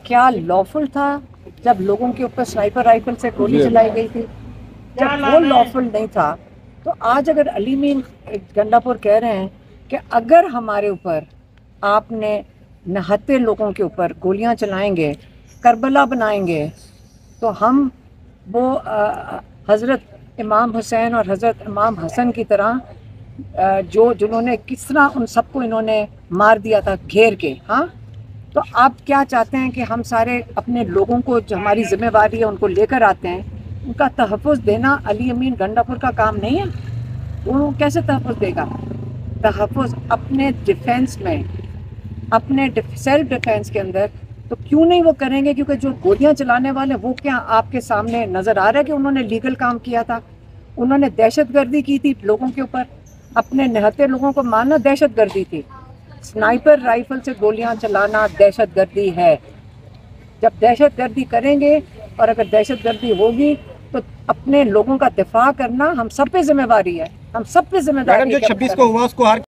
क्या लॉफुल था जब लोगों के ऊपर स्नाइपर राइफल से गोली चलाई गई थी? जब वो लॉफुल नहीं था तो आज अगर अली मीन गंडापुर कह रहे हैं कि अगर हमारे ऊपर आपने नहत्ते लोगों के ऊपर गोलियां चलाएंगे, करबला बनाएंगे, तो हम वो हज़रत इमाम हुसैन और हज़रत इमाम हसन की तरह जिन्होंने किस तरह उन सबको इन्होंने मार दिया था घेर के। हाँ, तो आप क्या चाहते हैं कि हम सारे अपने लोगों को जो हमारी जिम्मेवारी है उनको लेकर आते हैं, उनका तहफ़्फ़ुज़ देना अली अमीन गंडापुर का काम नहीं है? वो कैसे तहफ़्फ़ुज़ देगा? तहफ़्फ़ुज़ अपने डिफेंस में, अपने सेल्फ डिफेंस के अंदर तो क्यों नहीं वो करेंगे? क्योंकि जो गोलियां चलाने वाले वो क्या आपके सामने नज़र आ रहा है कि उन्होंने लीगल काम किया था? उन्होंने दहशतगर्दी की थी लोगों के ऊपर, अपने निहत्ते लोगों को मारना दहशतगर्दी थी। स्नाइपर राइफल से गोलियां चलाना दहशतगर्दी है। जब दहशतगर्दी करेंगे और अगर दहशतगर्दी होगी तो अपने लोगों का दिफा करना हम सब पे जिम्मेवारी है, हम सब पे जिम्मेदारी मैडम जो 26 को हुआ उसको हर